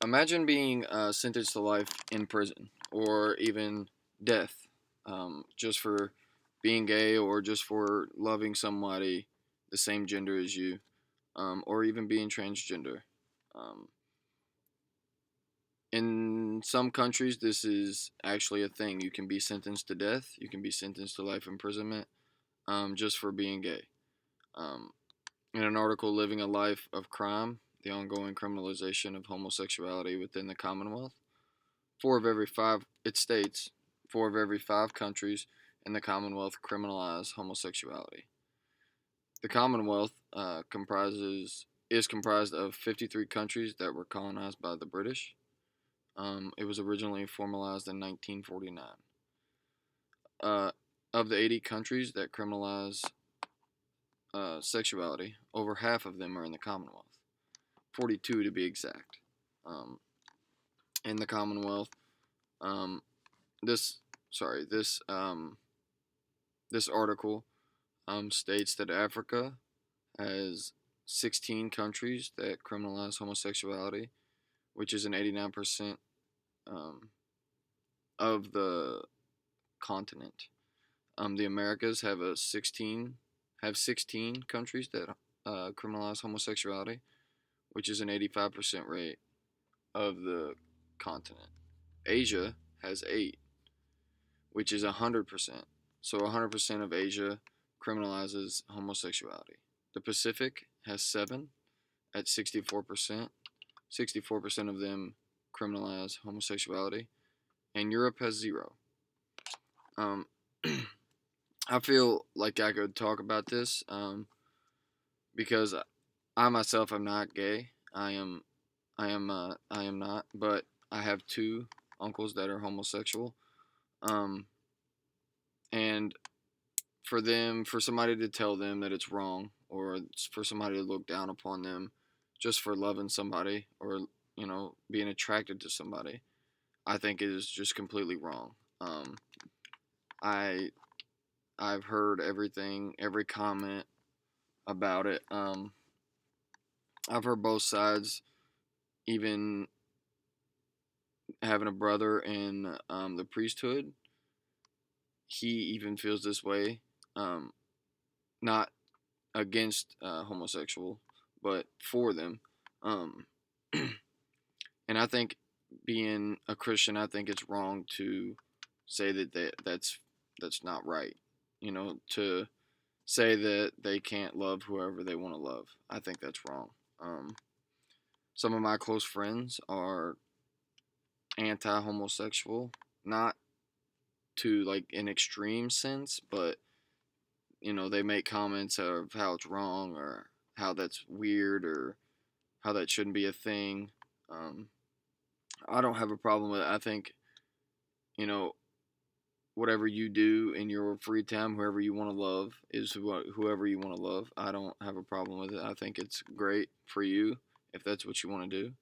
Imagine being sentenced to life in prison or even death, just for being gay or just for loving somebody the same gender as you, or even being transgender. Um, in some countries, this is actually a thing. You can be sentenced to death. You can be sentenced to life imprisonment, just for being gay. Um, in an article, "Living a Life of Crime: The Ongoing Criminalization of Homosexuality Within the Commonwealth," it states 4 of every 5 countries in the Commonwealth criminalize homosexuality. The Commonwealth is comprised of 53 countries that were colonized by the British. It was originally formalized in 1949. Uh, of the 80 countries that criminalize sexuality, over half of them are in the Commonwealth, 42 to be exact. Um, in the Commonwealth, um, this sorry this article states that Africa has 16 countries that criminalize homosexuality, which is an 89% um, of the continent. The Americas have 16 countries that criminalize homosexuality, which is an 85% rate of the continent. Asia has 8, which is 100%. So 100% of Asia criminalizes homosexuality. The Pacific has 7 at 64%. 64% of them criminalize homosexuality. And Europe has 0. Um, I feel like I could talk about this because I myself am not gay. I am not, but I have 2 uncles that are homosexual. Um, and for somebody to tell them that it's wrong, or for somebody to look down upon them just for loving somebody, or being attracted to somebody, I think it is just completely wrong. I I've heard everything, every comment about it. I've heard both sides. Even having a brother in the priesthood, he even feels this way. Not against homosexual, but for them. Um, and I think, being a Christian, I think it's wrong to say that's not right. To say that they can't love whoever they want to love. I think that's wrong. Some of my close friends are anti-homosexual, not to like an extreme sense, but they make comments of how it's wrong, or how that's weird, or how that shouldn't be a thing. Um, I don't have a problem with it. I think, you know, whatever you do in your free time, whoever you want to love is whoever you want to love. I don't have a problem with it. I think it's great for you if that's what you want to do.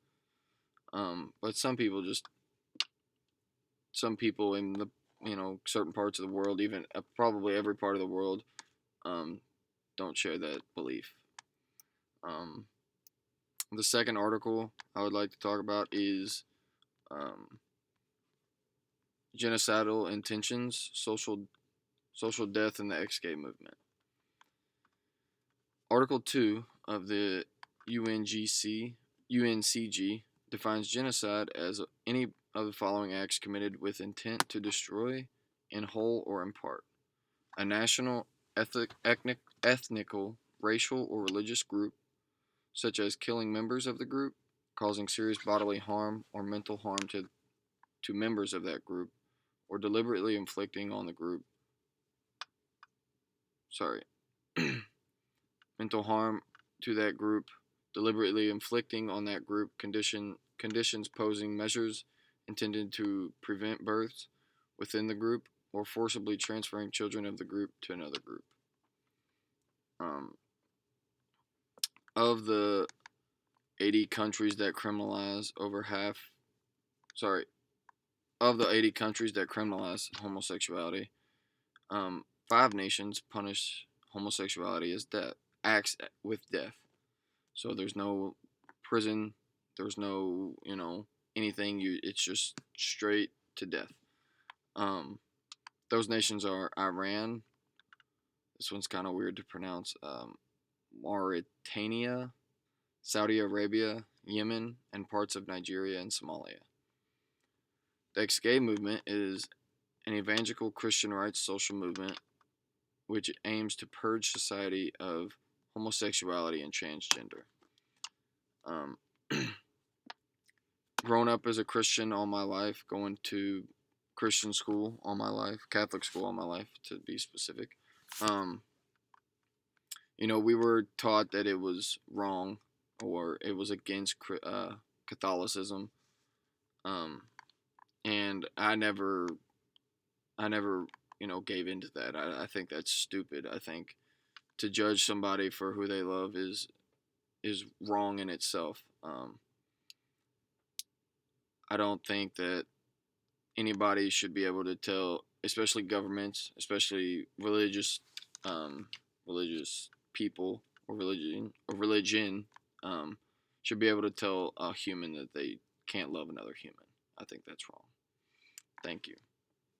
But some people in the certain parts of the world, even probably every part of the world, um, don't share that belief. Um, the second article I would like to talk about is um, genocidal intentions, social death in the ex-gay movement. Article 2 of the UNCG defines genocide as any of the following acts committed with intent to destroy, in whole or in part, a national, ethnical, racial, or religious group, such as killing members of the group, causing serious bodily harm or mental harm to members of that group, or deliberately inflicting on the group, sorry, mental harm to that group, deliberately inflicting on that group conditions posing measures intended to prevent births within the group, or forcibly transferring children of the group to another group. Um, of the 80 countries that criminalize over half, sorry, of the 80 countries that criminalize homosexuality, 5 nations punish homosexuality as death, acts with death. So there's no prison There's no, anything. It's just straight to death. Um, those nations are Iran. This one's kind of weird to pronounce. Mauritania, Saudi Arabia, Yemen, and parts of Nigeria and Somalia. The ex-gay movement is an evangelical Christian rights social movement which aims to purge society of homosexuality and transgender. Um, Grown up as a Christian all my life, going to Christian school all my life, Catholic school all my life to be specific. Um, we were taught that it was wrong or it was against Catholicism, um, and I never, gave into that. I think that's stupid. I think to judge somebody for who they love is wrong in itself. I don't think that anybody should be able to tell, especially governments, especially religious people or religion, um, should be able to tell a human that they can't love another human. I think that's wrong. Thank you.